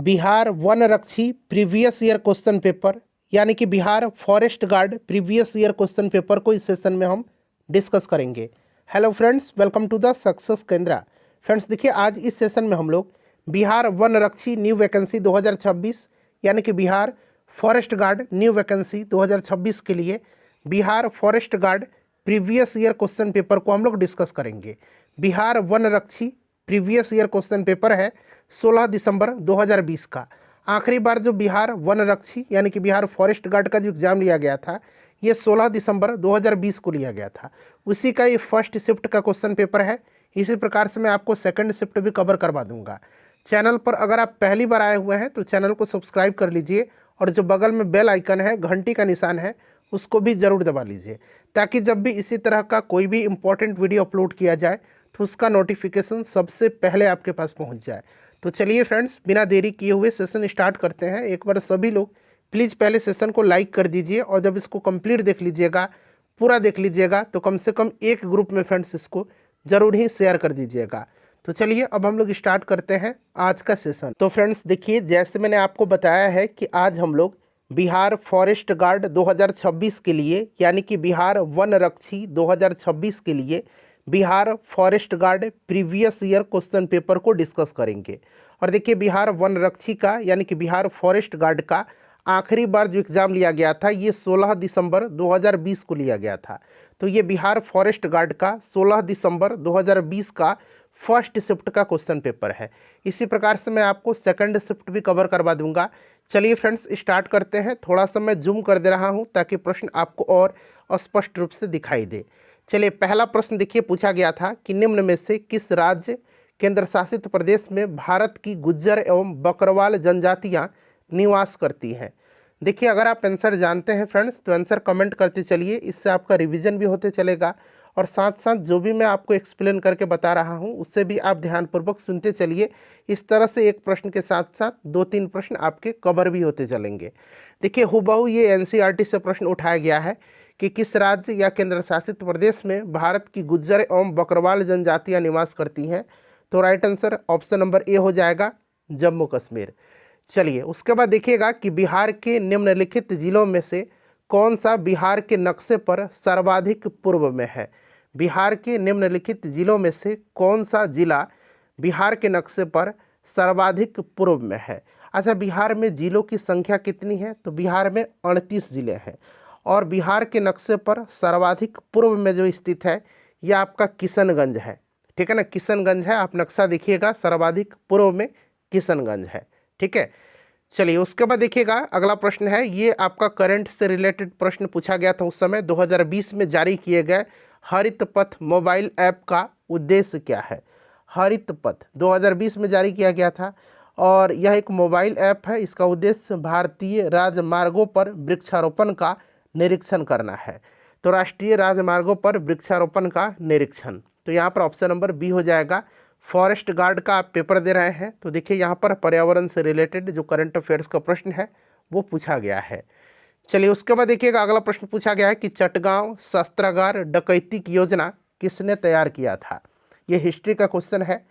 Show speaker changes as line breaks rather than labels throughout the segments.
बिहार वन रक्षी previous year question paper यानी कि Bihar forest guard previous year question paper को इस सेशन में हम डिस्कस करेंगे। Hello friends, welcome to the success Kendra. Friends देखिए, आज इस सेशन में हम लोग बिहार वन रक्षी न्यू वैकेंसी 2026 यानी कि Bihar forest guard new vacancy 2026 के लिए Bihar forest guard previous year question paper को हम लोग डिस्कस करेंगे। बिहार वन रक्षी प्रीवियस ईयर क्वेश्चन पेपर है 16 दिसंबर 2020 का। आखिरी बार जो बिहार वन रक्षी यानी कि बिहार फॉरेस्ट गार्ड का जो एग्ज़ाम लिया गया था ये 16 दिसंबर 2020 को लिया गया था। उसी का ये फर्स्ट शिफ्ट का क्वेश्चन पेपर है। इसी प्रकार से मैं आपको सेकंड शिफ्ट भी कवर करवा दूंगा। चैनल पर अगर आप पहली बार आए हुए हैं तो चैनल को सब्सक्राइब कर लीजिए और जो बगल में बेल आइकन है, घंटी का निशान है, उसको भी ज़रूर दबा लीजिए ताकि जब भी इसी तरह का कोई भी इम्पोर्टेंट वीडियो अपलोड किया जाए तो उसका नोटिफिकेशन सबसे पहले आपके पास पहुंच जाए। तो चलिए फ्रेंड्स, बिना देरी किए हुए सेशन स्टार्ट करते हैं। एक बार सभी लोग प्लीज़ पहले सेशन को लाइक कर दीजिए और जब इसको कंप्लीट देख लीजिएगा, पूरा देख लीजिएगा, तो कम से कम एक ग्रुप में फ्रेंड्स इसको ज़रूर ही शेयर कर दीजिएगा। तो चलिए अब हम लोग स्टार्ट करते हैं आज का सेशन। तो फ्रेंड्स देखिए, जैसे मैंने आपको बताया है कि आज हम लोग बिहार फॉरेस्ट गार्ड 2026 के लिए यानी कि बिहार वन रक्षी 2026 के लिए Bihar forest guard previous year question paper को डिस्कस करेंगे। और देखिए, बिहार वन रक्षी का यानी कि बिहार फॉरेस्ट गार्ड का आखिरी बार जो एग्ज़ाम लिया गया था ये 16 दिसंबर 2020 को लिया गया था। तो ये बिहार फॉरेस्ट गार्ड का 16 दिसंबर 2020 का फर्स्ट शिफ्ट का क्वेश्चन पेपर है। इसी प्रकार से मैं आपको सेकंड शिफ्ट भी कवर करवा दूंगा। चलिए फ्रेंड्स स्टार्ट करते हैं। थोड़ा सा मैं जूम कर दे रहा हूं ताकि प्रश्न आपको और स्पष्ट रूप से दिखाई दे। चलिए, पहला प्रश्न देखिए, पूछा गया था कि निम्न में से किस राज्य केंद्र शासित प्रदेश में भारत की गुज्जर एवं बकरवाल जनजातियां निवास करती हैं। देखिए, अगर आप आंसर जानते हैं फ्रेंड्स तो आंसर कमेंट करते चलिए, इससे आपका रिवीजन भी होते चलेगा और साथ साथ जो भी मैं आपको एक्सप्लेन करके बता रहा हूं उससे भी आप ध्यानपूर्वक सुनते चलिए। इस तरह से एक प्रश्न के साथ साथ 2-3 प्रश्न आपके कवर भी होते चलेंगे। देखिए, हुबहू ये एनसीईआरटी से प्रश्न उठाया गया है कि किस राज्य या केंद्र शासित प्रदेश में भारत की गुज्जर एवं बकरवाल जनजातियां निवास करती हैं। तो right answer option number A हो जाएगा, जम्मू कश्मीर। चलिए, उसके बाद देखिएगा कि बिहार के निम्नलिखित जिलों में से कौन सा बिहार के नक्शे पर सर्वाधिक पूर्व में है। बिहार के निम्नलिखित जिलों में से कौन सा जिला बिहार के नक्शे पर सर्वाधिक पूर्व में है। अच्छा, बिहार में जिलों की संख्या कितनी है? तो बिहार में 38 जिले हैं और बिहार के नक्शे पर सर्वाधिक पूर्व में जो स्थित है यह आपका किशनगंज है। ठीक है ना, किशनगंज है। आप नक्शा देखिएगा, सर्वाधिक पूर्व में किशनगंज है। ठीक है, चलिए उसके बाद देखिएगा अगला प्रश्न है, ये आपका करंट से रिलेटेड प्रश्न पूछा गया था उस समय। 2020 में जारी किए गए हरित पथ मोबाइल ऐप का उद्देश्य क्या है। हरित पथ 2020 में जारी किया गया था और यह एक मोबाइल ऐप है। इसका उद्देश्य भारतीय राजमार्गों पर वृक्षारोपण का निरीक्षण करना है। तो राष्ट्रीय राजमार्गों पर वृक्षारोपण का निरीक्षण, तो यहाँ पर ऑप्शन नंबर बी हो जाएगा। फॉरेस्ट गार्ड का आप पेपर दे रहे हैं तो देखिए यहाँ पर पर्यावरण से रिलेटेड जो करंट अफेयर्स का प्रश्न है वो पूछा गया है। चलिए उसके बाद देखिएगा अगला प्रश्न पूछा गया है कि चटगांव शस्त्रागार डकैती की योजना किसने तैयार किया था। ये हिस्ट्री का क्वेश्चन है।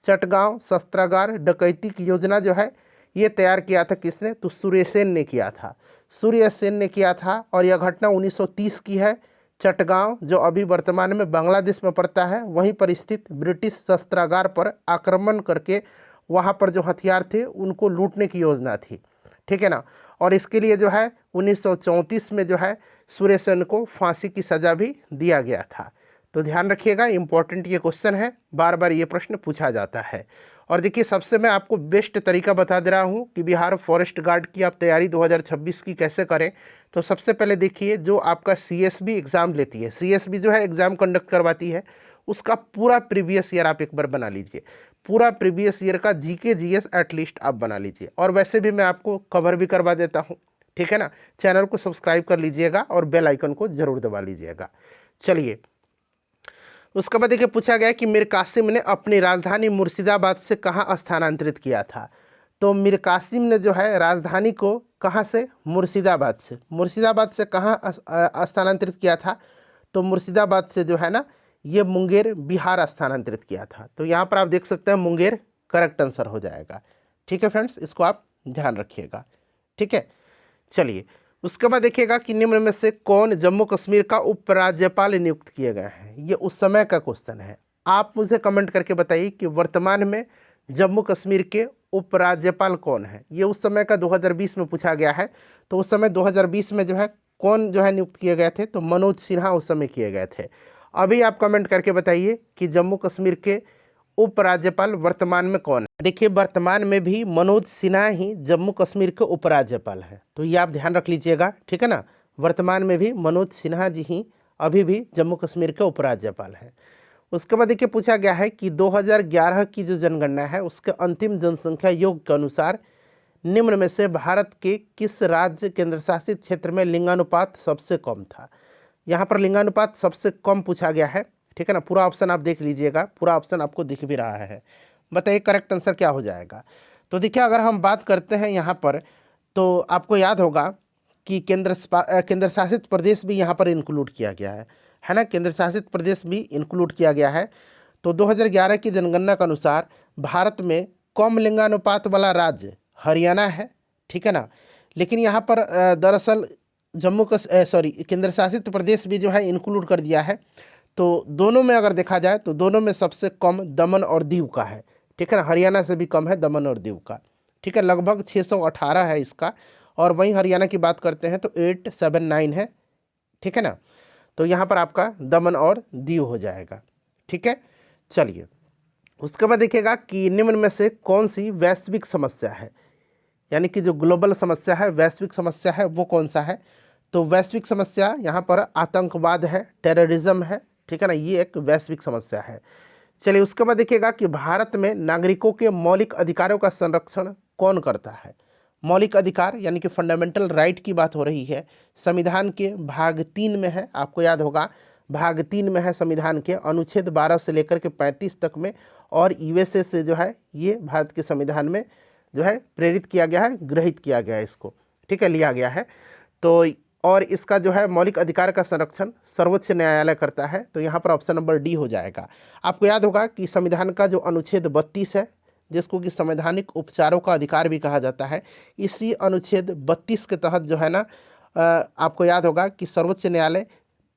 चटगांव शस्त्रागार डकैती की योजना जो है ये तैयार किया था किसने? तो सूर्यसेन ने किया था। सूर्यसेन ने किया था और यह घटना 1930 की है। चटगांव जो अभी वर्तमान में बांग्लादेश में पड़ता है वहीं पर स्थित ब्रिटिश शस्त्रागार पर आक्रमण करके वहां पर जो हथियार थे उनको लूटने की योजना थी। ठीक है ना, और इसके लिए जो है 1934 में जो है सूर्यसेन को फांसी की सज़ा भी दिया गया था। तो ध्यान रखिएगा, इंपॉर्टेंट ये क्वेश्चन है, बार बार ये प्रश्न पूछा जाता है। और देखिए, सबसे मैं आपको बेस्ट तरीका बता दे रहा हूँ कि बिहार फॉरेस्ट गार्ड की आप तैयारी 2026 की कैसे करें। तो सबसे पहले देखिए, जो आपका सीएसबी एग्ज़ाम लेती है, सीएसबी जो है एग्ज़ाम कंडक्ट करवाती है, उसका पूरा प्रीवियस ईयर आप एक बार बना लीजिए। पूरा प्रीवियस ईयर का जीके जीएस एटलीस्ट आप बना लीजिए। और वैसे भी मैं आपको कवर भी करवा देता हूँ। ठीक है ना, चैनल को सब्सक्राइब कर लीजिएगा और बेल आइकन को ज़रूर दबा लीजिएगा। चलिए उसके बाद देखिए पूछा गया कि मीर कासिम ने अपनी राजधानी मुर्शिदाबाद से कहाँ स्थानांतरित किया था। तो मीर कासिम ने जो है राजधानी को कहाँ से? मुर्शिदाबाद से कहाँ स्थानांतरित किया था? तो मुर्शिदाबाद से जो है ना ये मुंगेर बिहार स्थानांतरित किया था। तो यहाँ पर आप देख सकते हैं मुंगेर करेक्ट आंसर हो जाएगा। ठीक है फ्रेंड्स, इसको आप ध्यान रखिएगा। ठीक है, चलिए उसके बाद देखिएगा कि निम्न में से कौन जम्मू कश्मीर का उपराज्यपाल नियुक्त किए गए हैं। ये उस समय का क्वेश्चन है। आप मुझे कमेंट करके बताइए कि वर्तमान में जम्मू कश्मीर के उपराज्यपाल कौन है। ये उस समय का 2020 में पूछा गया है। तो उस समय 2020 में जो है कौन जो है नियुक्त किए गए थे, तो मनोज सिन्हा उस समय किए गए थे। अभी आप कमेंट करके बताइए कि जम्मू कश्मीर के उपराज्यपाल वर्तमान में कौन है। देखिए वर्तमान में भी मनोज सिन्हा ही जम्मू कश्मीर के उपराज्यपाल हैं, तो ये आप ध्यान रख लीजिएगा। ठीक है ना, वर्तमान में भी मनोज सिन्हा जी ही अभी भी जम्मू कश्मीर के उपराज्यपाल हैं। उसके बाद देखिए पूछा गया है कि 2011 की जो जनगणना है उसके अंतिम जनसंख्या योग के अनुसार निम्न में से भारत के किस राज्य केंद्र शासित क्षेत्र में लिंगानुपात सबसे कम था। यहाँ पर लिंगानुपात सबसे कम पूछा गया है। ठीक है ना, पूरा ऑप्शन आप देख लीजिएगा, पूरा ऑप्शन आपको दिख भी रहा है। बताइए करेक्ट आंसर क्या हो जाएगा। तो देखिए अगर हम बात करते हैं यहाँ पर, तो आपको याद होगा कि केंद्र शासित प्रदेश भी यहाँ पर इंक्लूड किया गया है ना, केंद्र शासित प्रदेश भी इंक्लूड किया गया है। तो 2011 की जनगणना के अनुसार भारत में कम लिंगानुपात वाला राज्य हरियाणा है। ठीक है ना, लेकिन यहाँ पर दरअसल केंद्र शासित प्रदेश भी जो है इंक्लूड कर दिया है। तो दोनों में अगर देखा जाए तो दोनों में सबसे कम दमन और दीव का है। ठीक है ना, हरियाणा से भी कम है दमन और दीव का। ठीक है, लगभग 618 है इसका। और वहीं हरियाणा की बात करते हैं तो 879 है। ठीक है ना, तो यहाँ पर आपका दमन और दीव हो जाएगा। ठीक है, चलिए उसके बाद देखिएगा कि निम्न में से कौन सी वैश्विक समस्या है, यानी कि जो ग्लोबल समस्या है, वैश्विक समस्या है, वो कौन सा है। तो वैश्विक समस्या यहाँ पर आतंकवाद है, टेररिज्म है। ठीक है ना, ये एक वैश्विक समस्या है। चलिए उसके बाद देखिएगा कि भारत में नागरिकों के मौलिक अधिकारों का संरक्षण कौन करता है। मौलिक अधिकार यानी कि फंडामेंटल राइट की बात हो रही है। संविधान के भाग 3 में है, आपको याद होगा भाग 3 में है संविधान के, अनुच्छेद 12 से लेकर के 35 तक में। और यूएसए से जो है ये भारत के संविधान में जो है प्रेरित किया गया है, ग्रहित किया गया है इसको। ठीक है, लिया गया है। तो और इसका जो है मौलिक अधिकार का संरक्षण सर्वोच्च न्यायालय करता है। तो यहाँ पर ऑप्शन नंबर डी हो जाएगा। आपको याद होगा कि संविधान का जो अनुच्छेद 32 है, जिसको कि संवैधानिक उपचारों का अधिकार भी कहा जाता है, इसी अनुच्छेद 32 के तहत जो है ना आपको याद होगा कि सर्वोच्च न्यायालय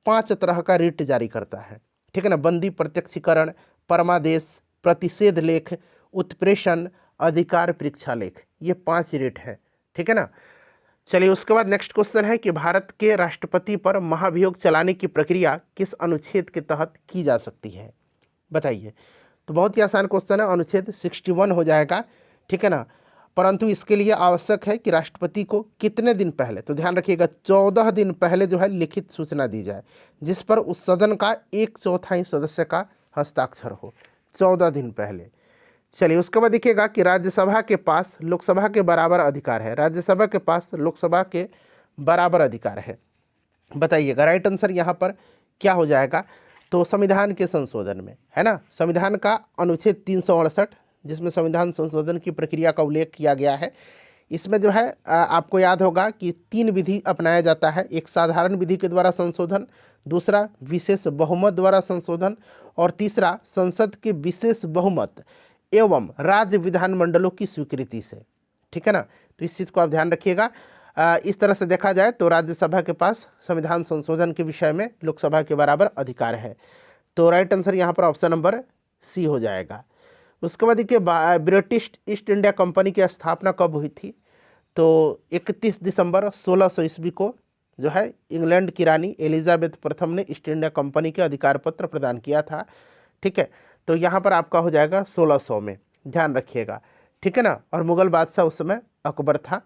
5 तरह का रिट जारी करता है। ठीक है ना, बंदी प्रत्यक्षीकरण, परमादेश, प्रतिषेध लेख, उत्प्रेषण, अधिकार परीक्षा लेख, ये 5 रिट है। ठीक है ना, चलिए उसके बाद नेक्स्ट क्वेश्चन है कि भारत के राष्ट्रपति पर महाभियोग चलाने की प्रक्रिया किस अनुच्छेद के तहत की जा सकती है, बताइए। तो बहुत ही आसान क्वेश्चन है, अनुच्छेद 61 हो जाएगा। ठीक है ना, परंतु इसके लिए आवश्यक है कि राष्ट्रपति को कितने दिन पहले, तो ध्यान रखिएगा 14 दिन पहले जो है लिखित सूचना दी जाए, जिस पर उस सदन का 1/4 सदस्य का हस्ताक्षर हो, 14 दिन पहले। चलिए उसके बाद देखिएगा कि राज्यसभा के पास लोकसभा के बराबर अधिकार है। राज्यसभा के पास लोकसभा के बराबर अधिकार है, बताइएगा। राइट आंसर यहाँ पर क्या हो जाएगा। तो संविधान के संशोधन में, है ना, संविधान का अनुच्छेद 368, जिसमें संविधान संशोधन की प्रक्रिया का उल्लेख किया गया है, इसमें जो है आपको याद होगा कि 3 विधि अपनाया जाता है। एक साधारण विधि के द्वारा संशोधन, दूसरा विशेष बहुमत द्वारा संशोधन, और तीसरा संसद के विशेष बहुमत एवं राज्य विधानमंडलों की स्वीकृति से। ठीक है ना, तो इस चीज़ को आप ध्यान रखिएगा। इस तरह से देखा जाए तो राज्यसभा के पास संविधान संशोधन के विषय में लोकसभा के बराबर अधिकार है। तो राइट आंसर यहाँ पर ऑप्शन नंबर सी हो जाएगा। उसके बाद देखिए ब्रिटिश ईस्ट इंडिया कंपनी की स्थापना कब हुई थी। तो 31 दिसंबर 1600 ईस्वी को जो है इंग्लैंड की रानी एलिजाबेथ प्रथम ने ईस्ट इंडिया कंपनी के अधिकार पत्र प्रदान किया था। ठीक है, तो यहाँ पर आपका हो जाएगा 1600 में, ध्यान रखिएगा। ठीक है ना, और मुगल बादशाह उस समय अकबर था।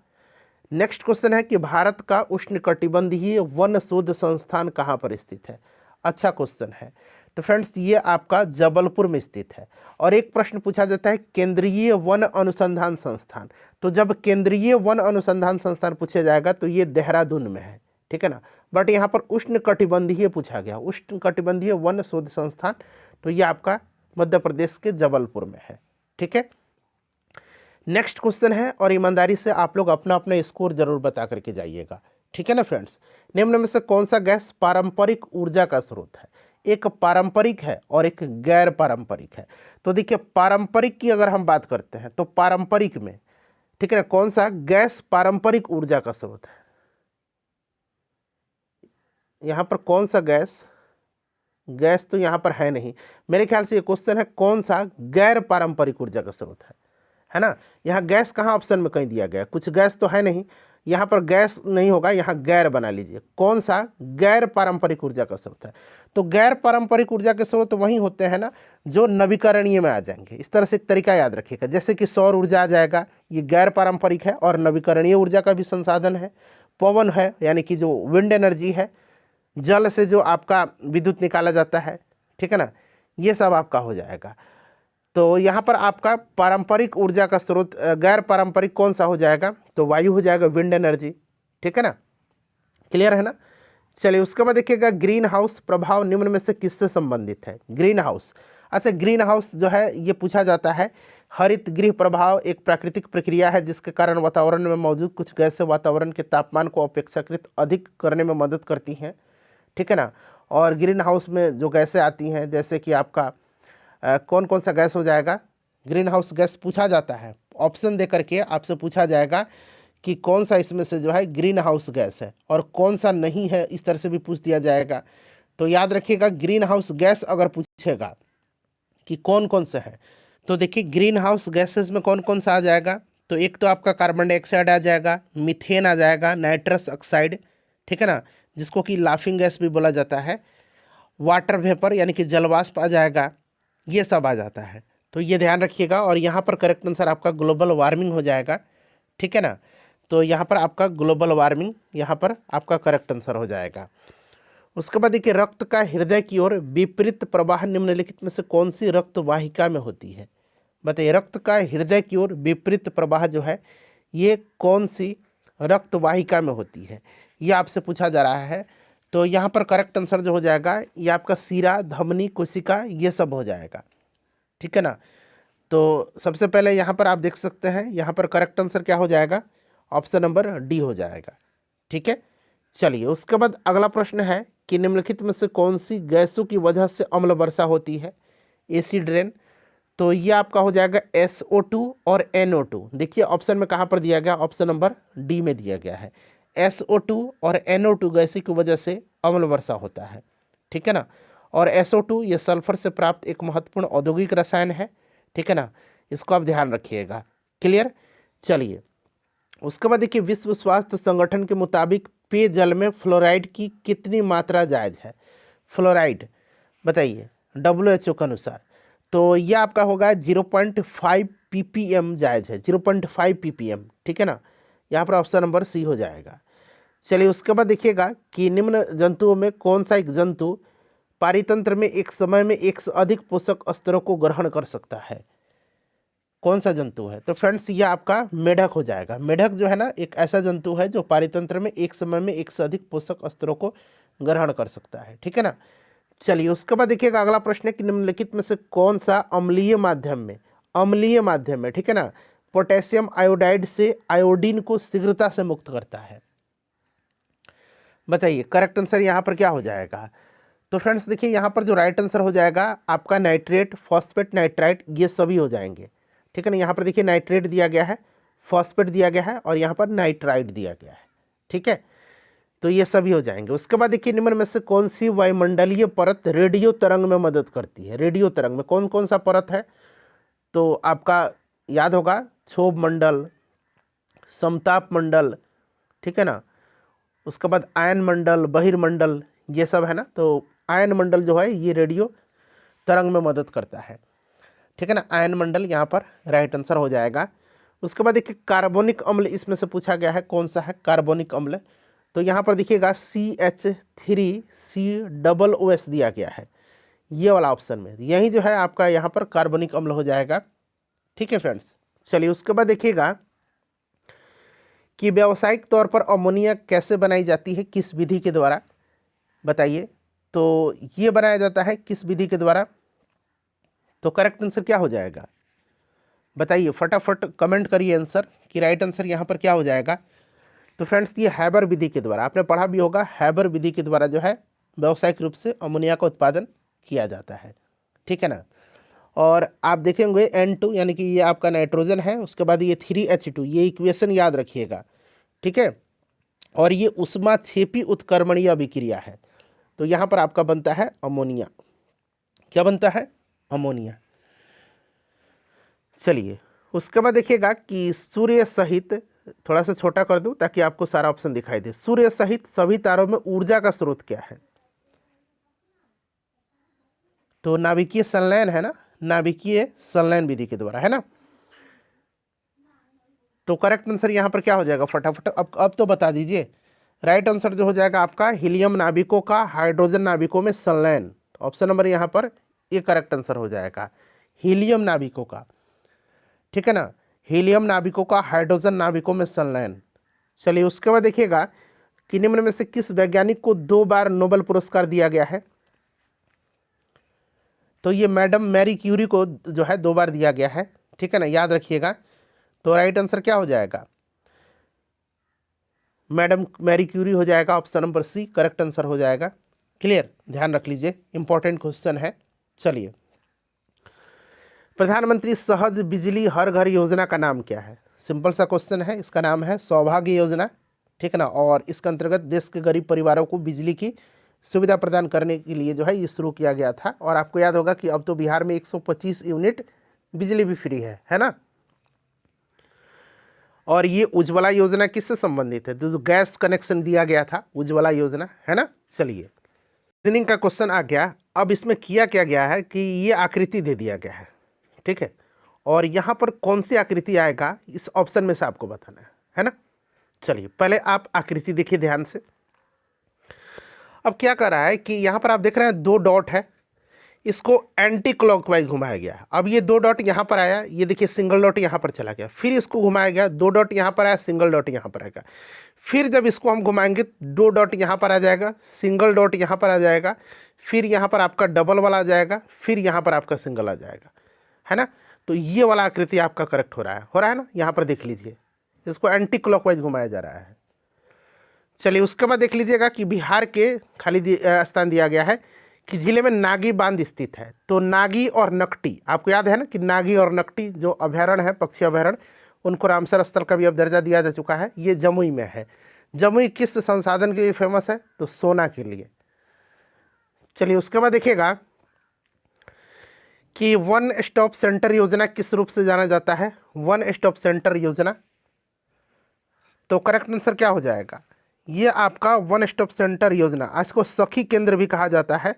नेक्स्ट क्वेश्चन है कि भारत का उष्णकटिबंधीय वन शोध संस्थान कहाँ पर स्थित है। अच्छा क्वेश्चन है। तो फ्रेंड्स ये आपका जबलपुर में स्थित है। और एक प्रश्न पूछा जाता है केंद्रीय वन अनुसंधान संस्थान, तो जब केंद्रीय वन अनुसंधान संस्थान पूछा जाएगा तो ये देहरादून में है। ठीक है ना, बट यहाँ पर उष्णकटिबंधीय पूछा गया, उष्णकटिबंधीय वन शोध संस्थान, तो ये आपका मध्य प्रदेश के जबलपुर में है। ठीक है, नेक्स्ट क्वेश्चन है, और ईमानदारी से आप लोग अपना अपना स्कोर जरूर बता करके जाइएगा। ठीक है ना फ्रेंड्स, निम्न में से कौन सा गैस पारंपरिक ऊर्जा का स्रोत है। एक पारंपरिक है और एक गैर पारंपरिक है। तो देखिए पारंपरिक की अगर हम बात करते हैं तो पारंपरिक में ठीक है ना। कौन सा गैस पारंपरिक ऊर्जा का स्रोत है, यहाँ पर कौन सा गैस, गैस तो यहाँ पर है नहीं, मेरे ख्याल से ये क्वेश्चन है कौन सा गैर पारंपरिक ऊर्जा का स्रोत है ना। यहाँ गैस कहाँ ऑप्शन में कहीं दिया गया, कुछ गैस तो है नहीं, यहाँ पर गैस नहीं होगा, यहाँ गैर बना लीजिए, कौन सा गैर पारंपरिक ऊर्जा का स्रोत है। तो गैर पारंपरिक ऊर्जा के स्रोत वही होते हैं ना जो नवीकरणीय में आ जाएंगे। इस तरह से एक तरीका याद रखिएगा, जैसे कि सौर ऊर्जा आ जाएगा, ये गैर पारंपरिक है और नवीकरणीय ऊर्जा का भी संसाधन है। पवन है यानी कि जो विंड एनर्जी है, जल से जो आपका विद्युत निकाला जाता है, ठीक है ना, ये सब आपका हो जाएगा। तो यहाँ पर आपका पारंपरिक ऊर्जा का स्रोत गैर पारंपरिक कौन सा हो जाएगा, तो वायु हो जाएगा, विंड एनर्जी, ठीक है ना, क्लियर है ना। चलिए उसके बाद देखिएगा ग्रीन हाउस प्रभाव निम्न में से किससे संबंधित है। ग्रीन हाउस, अच्छा ग्रीन हाउस जो है ये पूछा जाता है, हरित गृह प्रभाव एक प्राकृतिक प्रक्रिया है जिसके कारण वातावरण में मौजूद कुछ गैसें वातावरण के तापमान को अपेक्षाकृत अधिक करने में मदद करती हैं, ठीक है ना। और ग्रीन हाउस में जो गैसें आती हैं जैसे कि आपका कौन कौन सा गैस हो जाएगा, ग्रीन हाउस गैस पूछा जाता है, ऑप्शन दे करके आपसे पूछा जाएगा कि कौन सा इसमें से जो है ग्रीन हाउस गैस है और कौन सा नहीं है, इस तरह से भी पूछ दिया जाएगा। तो याद रखिएगा ग्रीन हाउस गैस अगर पूछेगा कि कौन कौन से हैं, तो देखिए ग्रीन हाउस गैसेस में कौन कौन सा आ जाएगा, तो एक तो आपका कार्बन डाइऑक्साइड आ जाएगा, मीथेन आ जाएगा, नाइट्रस ऑक्साइड, ठीक है ना, जिसको कि लाफिंग गैस भी बोला जाता है, वाटर वेपर यानी कि जलवाष्प आ जाएगा, ये सब आ जाता है। तो ये ध्यान रखिएगा। और यहाँ पर करेक्ट आंसर आपका ग्लोबल वार्मिंग हो जाएगा, ठीक है ना। तो यहाँ पर आपका ग्लोबल वार्मिंग यहाँ पर आपका करेक्ट आंसर हो जाएगा। उसके बाद देखिए रक्त का हृदय की ओर विपरीत प्रवाह निम्नलिखित में से कौन सी रक्त वाहिका में होती है। बताइए रक्त का हृदय की ओर विपरीत प्रवाह जो है ये कौन सी रक्त वाहिका में होती है, ये आपसे पूछा जा रहा है। तो यहाँ पर करेक्ट आंसर जो हो जाएगा ये आपका सीरा, धमनी, कोशिका, ये सब हो जाएगा, ठीक है ना। तो सबसे पहले यहाँ पर आप देख सकते हैं, यहाँ पर करेक्ट आंसर क्या हो जाएगा, ऑप्शन नंबर डी हो जाएगा, ठीक है। चलिए उसके बाद अगला प्रश्न है कि निम्नलिखित में से कौन सी गैसों की वजह से अम्ल वर्षा होती है, एसिड रेन। तो ये आपका हो जाएगा SO2 और NO2। देखिए ऑप्शन में कहाँ पर दिया गया, ऑप्शन नंबर डी में दिया गया है। SO2 और NO2 गैसों की वजह से अम्ल वर्षा होता है, ठीक है ना। और SO2 ये सल्फर से प्राप्त एक महत्वपूर्ण औद्योगिक रसायन है, ठीक है ना, इसको आप ध्यान रखिएगा, क्लियर। चलिए उसके बाद देखिए विश्व स्वास्थ्य संगठन के मुताबिक पेयजल में फ्लोराइड की कितनी मात्रा जायज़ है। फ्लोराइड बताइए WHO के अनुसार, तो यह आपका होगा 0.5 ppm जायज़ है, 0.5 ppm, ठीक है ना, यहाँ पर ऑप्शन नंबर सी हो जाएगा। चलिए उसके बाद देखिएगा कि निम्न जंतुओं में कौन सा एक जंतु पारितंत्र में एक समय में एक से अधिक पोषक स्तरों को ग्रहण कर सकता है, कौन सा जंतु है। तो फ्रेंड्स ये आपका मेढक हो जाएगा। मेढक जो है ना एक ऐसा जंतु है जो पारितंत्र में एक समय में एक से अधिक पोषक स्तरों को ग्रहण कर सकता है, ठीक है ना। चलिए उसके बाद देखिएगा अगला प्रश्न है कि निम्नलिखित में से कौन सा अम्लीय माध्यम में, अम्लीय माध्यम में, ठीक है ना, पोटेशियम आयोडाइड से आयोडीन को शीघ्रता से मुक्त करता है। बताइए करेक्ट आंसर यहाँ पर क्या हो जाएगा। तो फ्रेंड्स देखिए यहाँ पर जो राइट आंसर हो जाएगा आपका नाइट्रेट, फॉस्फेट, नाइट्राइट, ये सभी हो जाएंगे, ठीक है ना। यहाँ पर देखिए नाइट्रेट दिया गया है, फॉस्फेट दिया गया है और यहाँ पर नाइट्राइट दिया गया है, ठीक है। तो ये सभी हो जाएंगे। उसके बाद देखिए निम्न में से कौन सी वायुमंडलीय परत रेडियो तरंग में मदद करती है। रेडियो तरंग में कौन कौन सा परत है, तो आपका याद होगा क्षोभ मंडल, समताप मंडल, ठीक है ना। उसके बाद आयन मंडल, बहिर्मंडल, ये सब है ना। तो आयन मंडल जो है ये रेडियो तरंग में मदद करता है, ठीक है ना, आयन मंडल यहाँ पर राइट आंसर हो जाएगा। उसके बाद देखिए कार्बोनिक अम्ल इसमें से पूछा गया है, कौन सा है कार्बोनिक अम्ल। तो यहाँ पर देखिएगा CH3COOS दिया गया है, ये वाला ऑप्शन में यही जो है आपका यहाँ पर कार्बोनिक अम्ल हो जाएगा, ठीक है फ्रेंड्स। चलिए उसके बाद देखिएगा कि व्यावसायिक तौर पर अमोनिया कैसे बनाई जाती है, किस विधि के द्वारा। बताइए तो ये बनाया जाता है किस विधि के द्वारा। तो करेक्ट आंसर क्या हो जाएगा, बताइए फटाफट कमेंट करिए आंसर कि राइट आंसर यहाँ पर क्या हो जाएगा। तो फ्रेंड्स ये हैबर विधि के द्वारा, आपने पढ़ा भी होगा, हैबर विधि के द्वारा जो है व्यावसायिक रूप से अमोनिया का उत्पादन किया जाता है, ठीक है ना। और आप देखेंगे N2 यानी कि ये आपका नाइट्रोजन है, उसके बाद ये 3H2, ये इक्वेशन याद रखिएगा, ठीक है। और ये ऊष्माक्षेपी उत्क्रमणीय अभिक्रिया है, तो यहाँ पर आपका बनता है अमोनिया। क्या बनता है? अमोनिया। चलिए उसके बाद देखिएगा कि सूर्य सहित, थोड़ा सा छोटा कर दूं ताकि आपको सारा ऑप्शन दिखाई दे, सूर्य सहित सभी तारों में ऊर्जा का स्रोत क्या है? तो नाभिकीय संलयन है ना, नाभिकीय संलयन विधि के द्वारा, है ना। तो करेक्ट आंसर यहाँ पर क्या हो जाएगा फटाफट, अब तो बता दीजिए। राइट आंसर जो हो जाएगा आपका हीलियम नाभिकों का हाइड्रोजन नाभिकों में संलयन। तो ऑप्शन नंबर यहाँ पर ये करेक्ट आंसर हो जाएगा, हीलियम नाभिकों का, ठीक है ना, हीलियम नाभिकों का हाइड्रोजन नाभिकों में संलयन। चलिए उसके बाद देखिएगा कि निम्न में से किस वैज्ञानिक को 2 बार नोबेल पुरस्कार दिया गया है? तो ये मैडम मैरी क्यूरी को जो है 2 बार दिया गया है, ठीक है ना, याद रखिएगा। तो राइट आंसर क्या हो जाएगा? मैडम मैरी क्यूरी हो जाएगा, option number C correct answer हो जाएगा। क्लियर, ध्यान रख लीजिए, इंपॉर्टेंट क्वेश्चन है। चलिए, प्रधानमंत्री सहज बिजली हर घर योजना का नाम क्या है? सिंपल सा क्वेश्चन है, इसका नाम है सौभाग्य योजना, ठीक है ना। और इसके अंतर्गत देश के गरीब परिवारों को बिजली की सुविधा प्रदान करने के लिए जो है ये शुरू किया गया था। और आपको याद होगा कि अब तो बिहार में 125 यूनिट बिजली भी फ्री है ना। और ये उज्ज्वला योजना किससे संबंधित है? जो गैस कनेक्शन दिया गया था, उज्ज्वला योजना, है ना। चलिए रीजनिंग का क्वेश्चन आ गया। अब इसमें किया क्या गया है कि ये आकृति दे दिया गया है, ठीक है, और यहाँ पर कौन सी आकृति आएगा इस ऑप्शन में से आपको बताना है ना। चलिए पहले आप आकृति देखिए ध्यान से। अब क्या कर रहा है कि यहाँ पर आप देख रहे हैं 2 डॉट है, इसको एंटी क्लॉकवाइज घुमाया गया। अब ये 2 डॉट यहाँ पर आया, ये देखिए सिंगल डॉट यहाँ पर चला गया, फिर इसको घुमाया गया, 2 डॉट यहाँ पर आया, सिंगल डॉट यहाँ पर आएगा, फिर जब इसको हम घुमाएंगे 2 डॉट यहाँ पर आ जाएगा, सिंगल डॉट यहाँ पर आ जाएगा, फिर यहाँ पर आपका डबल वाला आ जाएगा, फिर यहाँ पर आपका सिंगल आ जाएगा, है ना। तो ये वाला आकृति आपका करेक्ट हो रहा है ना। यहाँ पर देख लीजिए, इसको एंटी क्लॉकवाइज घुमाया जा रहा है। चलिए उसके बाद देख लीजिएगा कि बिहार के खाली स्थान दिया गया है कि जिले में नागी बांध स्थित है। तो नागी और नकटी, आपको याद है ना कि नागी और नकटी जो अभ्यारण्य है, पक्षी अभ्यारण्य, उनको रामसर स्थल का भी अब दर्जा दिया जा चुका है। ये जमुई में है। जमुई किस संसाधन के लिए फेमस है? तो सोना के लिए। चलिए उसके बाद देखिएगा कि वन स्टॉप सेंटर योजना किस रूप से जाना जाता है? वन स्टॉप सेंटर योजना। तो करेक्ट आंसर क्या हो जाएगा? ये आपका वन स्टॉप सेंटर योजना, आज को सखी केंद्र भी कहा जाता है।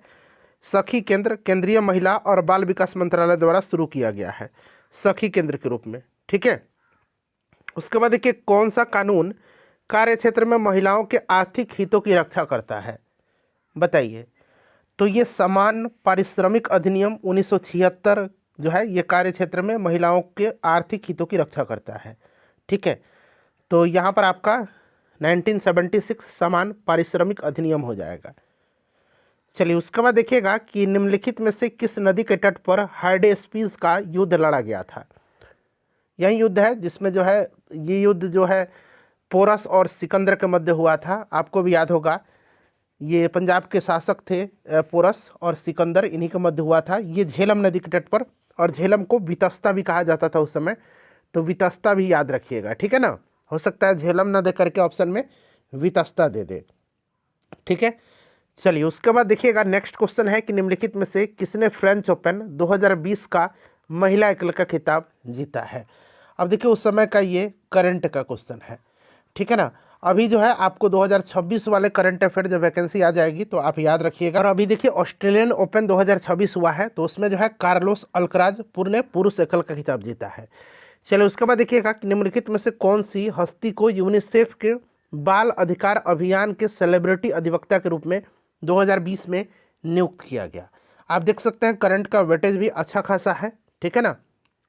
सखी केंद्र केंद्रीय महिला और बाल विकास मंत्रालय द्वारा शुरू किया गया है, सखी केंद्र के रूप में, ठीक है। उसके बाद देखिए कौन सा कानून कार्य क्षेत्र में महिलाओं के आर्थिक हितों की रक्षा करता है? बताइए। तो ये समान पारिश्रमिक अधिनियम 1976 जो है ये कार्य क्षेत्र में महिलाओं के आर्थिक हितों की रक्षा करता है, ठीक है। तो यहाँ पर आपका 1976 समान पारिश्रमिक अधिनियम हो जाएगा। चलिए उसके बाद देखिएगा कि निम्नलिखित में से किस नदी के तट पर हाइडेस्पीस का युद्ध लड़ा गया था? यही युद्ध है जिसमें जो है ये युद्ध जो है पोरस और सिकंदर के मध्य हुआ था। आपको भी याद होगा ये पंजाब के शासक थे पोरस और सिकंदर, इन्हीं के मध्य हुआ था। ये झेलम नदी के तट पर, और झेलम को वितस्ता भी कहा जाता था उस समय, तो वितस्ता भी याद रखिएगा, ठीक है ना। हो सकता है झेलम ना दे करके ऑप्शन में वितस्ता दे दे, ठीक है। चलिए उसके बाद देखिएगा नेक्स्ट क्वेश्चन है कि निम्नलिखित में से किसने फ्रेंच ओपन 2020 का महिला एकल का खिताब जीता है? अब देखिए उस समय का ये करंट का क्वेश्चन है, ठीक है ना। अभी जो है आपको 2026 वाले करंट अफेयर जब वैकेंसी आ जाएगी तो आप याद रखिएगा। और अभी देखिए ऑस्ट्रेलियन ओपन 2026 हुआ है, तो उसमें जो है कार्लोस अल्कराज ने पुरुष एकल का खिताब जीता है। चलिए उसके बाद देखिएगा कि निम्नलिखित में से कौन सी हस्ती को यूनिसेफ के बाल अधिकार अभियान के सेलिब्रिटी अधिवक्ता के रूप में 2020 में नियुक्त किया गया? आप देख सकते हैं करंट का वेटेज भी अच्छा खासा है, ठीक है ना।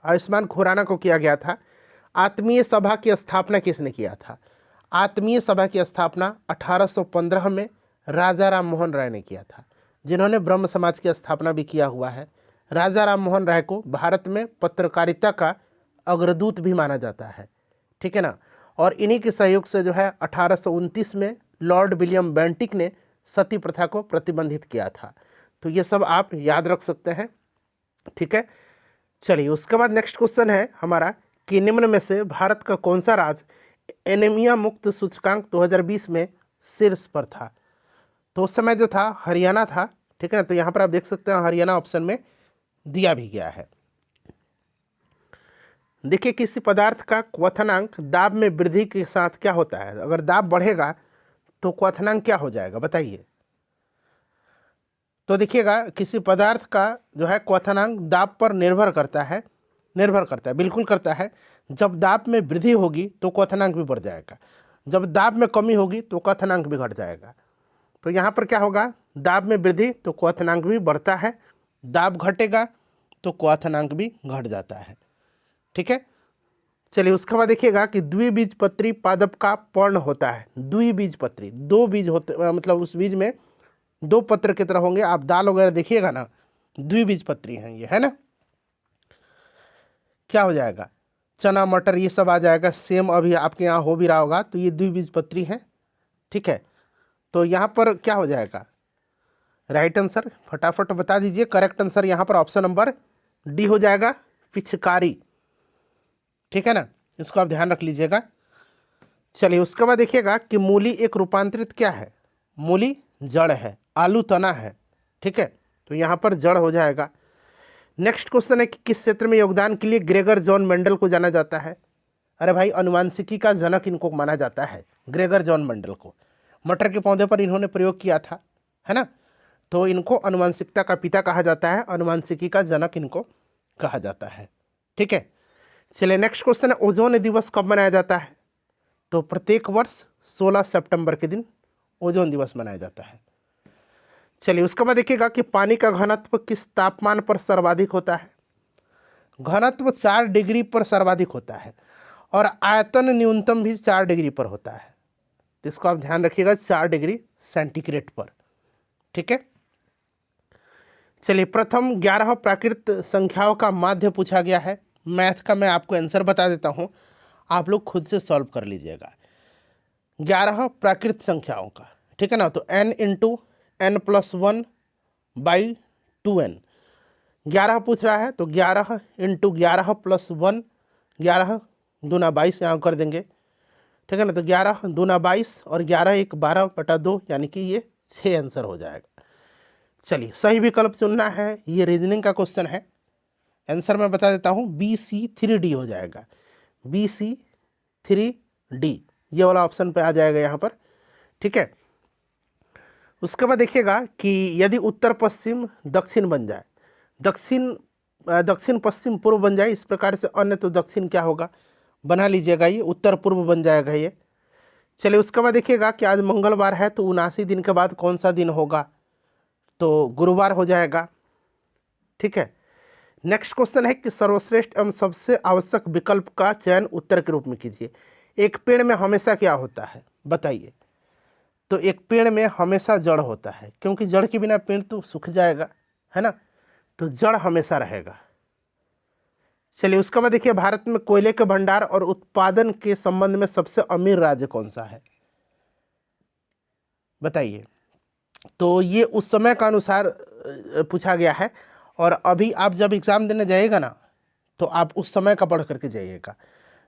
आयुष्मान खुराना को किया गया था। आत्मीय सभा की स्थापना किसने किया था? आत्मीय सभा की स्थापना 1815 में राजा राम मोहन राय ने किया था, जिन्होंने ब्रह्म समाज की स्थापना भी किया हुआ है। राजा राम मोहन राय को भारत में पत्रकारिता का अग्रदूत भी माना जाता है, ठीक है ना। और इन्हीं के सहयोग से जो है 1829 में लॉर्ड विलियम बेंटिक ने सती प्रथा को प्रतिबंधित किया था। तो ये सब आप याद रख सकते हैं, ठीक है। चलिए उसके बाद नेक्स्ट क्वेश्चन है हमारा कि निम्न में से भारत का कौन सा राज्य एनीमिया मुक्त सूचकांक 2020 में शीर्ष पर था। तो उस समय जो था हरियाणा था, ठीक है ना। तो यहाँ पर आप देख सकते हैं हरियाणा ऑप्शन में दिया भी गया है। देखिए किसी पदार्थ का क्वथनांक दाब में वृद्धि के साथ क्या होता है। अगर दाब बढ़ेगा तो क्वथनांक क्या हो जाएगा बताइए। तो देखिएगा किसी पदार्थ का जो है क्वथनांक दाब पर निर्भर करता है, बिल्कुल करता है। जब दाब में वृद्धि होगी तो क्वथनांक भी बढ़ जाएगा, जब दाब में कमी होगी तो क्वथनांक भी घट जाएगा। तो यहाँ पर क्या होगा, दाब में वृद्धि तो क्वथनांक भी बढ़ता है, दाब घटेगा तो क्वथनांक भी घट जाता है, ठीक है। चलिए उसके बाद देखिएगा कि द्विबीजपत्री पादप का पर्ण होता है। द्विबीजपत्री, दो बीज होते, मतलब उस बीज में दो पत्र की तरह होंगे। आप दाल वगैरह देखिएगा ना, द्विबीजपत्री हैं ये, है ना। क्या हो जाएगा, चना मटर ये सब आ जाएगा। सेम अभी आपके यहाँ हो भी रहा होगा, तो ये द्विबीजपत्री है, ठीक है। तो यहाँ पर क्या हो जाएगा, राइट आंसर फटाफट बता दीजिए। करेक्ट आंसर यहाँ पर ऑप्शन नंबर डी हो जाएगा, पिचकारी, ठीक है ना। इसको आप ध्यान रख लीजिएगा। चलिए उसके बाद देखिएगा कि मूली एक रूपांतरित क्या है। मूली जड़ है, आलू तना है, ठीक है। तो यहाँ पर जड़ हो जाएगा। नेक्स्ट क्वेश्चन है कि किस क्षेत्र में योगदान के लिए ग्रेगर जॉन मेंडल को जाना जाता है। अरे भाई अनुवांशिकी का जनक इनको माना जाता है, ग्रेगर जॉन मेंडल को। मटर के पौधे पर इन्होंने प्रयोग किया था, है ना। तो इनको अनुवांशिकता का पिता कहा जाता है, अनुवांशिकी का जनक इनको कहा जाता है, ठीक है। चलिए नेक्स्ट क्वेश्चन है ओजोन दिवस कब मनाया जाता है। तो प्रत्येक वर्ष 16 सितंबर के दिन ओजोन दिवस मनाया जाता है। चलिए उसके बाद देखिएगा कि पानी का घनत्व किस तापमान पर सर्वाधिक होता है। घनत्व 4 डिग्री पर सर्वाधिक होता है और आयतन न्यूनतम भी 4 डिग्री पर होता है। तो इसको आप ध्यान रखिएगा, 4 डिग्री सेंटीग्रेड पर, ठीक है। चलिए प्रथम 11 प्राकृत संख्याओं का माध्य पूछा गया है। मैथ का मैं आपको आंसर बता देता हूँ, आप लोग खुद से सॉल्व कर लीजिएगा। 11 प्राकृत संख्याओं का, ठीक है ना। तो n into n plus 1 by 2n, 11 पूछ रहा है तो 11 इंटू 11 प्लस 1, 11 दूना 22 यहाँ कर देंगे, ठीक है ना। तो 11 दूना 22 और 11 एक 12/2, यानी कि ये 6 आंसर हो जाएगा। चलिए सही विकल्प चुनना है, ये रीजनिंग का क्वेश्चन है। आंसर मैं बता देता हूँ, BC3D हो जाएगा, BC3D ये वाला ऑप्शन पे आ जाएगा यहाँ पर, ठीक है। उसके बाद देखिएगा कि यदि उत्तर पश्चिम दक्षिण बन जाए, दक्षिण पश्चिम पूर्व बन जाए, इस प्रकार से अन्य तो दक्षिण क्या होगा, बना लीजिएगा, ये उत्तर पूर्व बन जाएगा ये। चलिए उसके बाद देखिएगा कि आज मंगलवार है तो 79 दिन के बाद कौन सा दिन होगा। तो गुरुवार हो जाएगा, ठीक है। नेक्स्ट क्वेश्चन है कि सर्वश्रेष्ठ एवं सबसे आवश्यक विकल्प का चयन उत्तर के रूप में कीजिए। एक पेड़ में हमेशा क्या होता है बताइए। तो एक पेड़ में हमेशा जड़ होता है, क्योंकि जड़ के बिना पेड़ तो सूख जाएगा, है ना। तो जड़ हमेशा रहेगा। चलिए उसके बाद देखिए भारत में कोयले के भंडार और उत्पादन के संबंध में सबसे अमीर राज्य कौन सा है बताइए। तो ये उस समय का अनुसार पूछा गया है, और अभी आप जब एग्ज़ाम देने जाइएगा ना तो आप उस समय का पढ़ करके जाइएगा,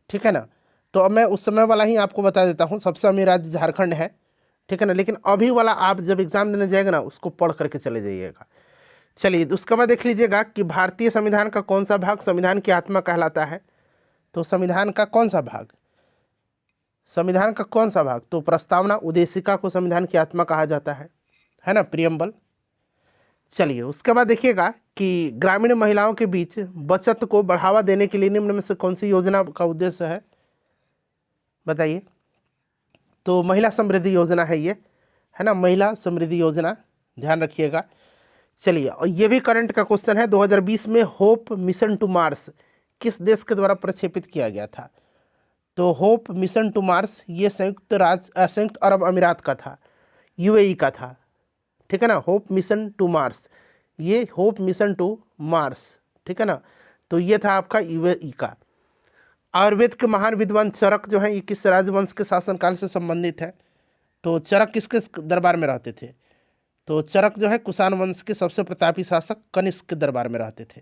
ठीक है ना। तो अब मैं उस समय वाला ही आपको बता देता हूँ, सबसे अमीर राज्य झारखंड है, ठीक है ना। लेकिन अभी वाला आप जब एग्ज़ाम देने जाएगा ना उसको पढ़ करके चले जाइएगा। चलिए उसके बाद देख लीजिएगा कि भारतीय संविधान का कौन सा भाग संविधान की आत्मा कहलाता है। तो संविधान का कौन सा भाग, संविधान का कौन सा भाग, तो प्रस्तावना उद्देशिका को संविधान की आत्मा कहा जाता है ना, प्रियम्बल। चलिए उसके बाद देखिएगा कि ग्रामीण महिलाओं के बीच बचत को बढ़ावा देने के लिए निम्न में से कौन सी योजना का उद्देश्य है बताइए। तो महिला समृद्धि योजना है ये, है ना, महिला समृद्धि योजना, ध्यान रखिएगा। चलिए और ये भी करंट का क्वेश्चन है, 2020 में होप मिशन टू मार्स किस देश के द्वारा प्रक्षेपित किया गया था। तो होप मिशन टू मार्स ये संयुक्त अरब अमीरात का था, UAE का था, ठीक है ना। होप मिशन टू मार्स, ये होप मिशन टू मार्स, ठीक है ना। तो ये था आपका UAE का। आयुर्वेद के महान विद्वान चरक जो हैं ये किस राजवंश के शासनकाल से संबंधित है। तो चरक किसके दरबार में रहते थे। तो चरक जो है कुषाण वंश के सबसे प्रतापी शासक कनिष्क के दरबार में रहते थे,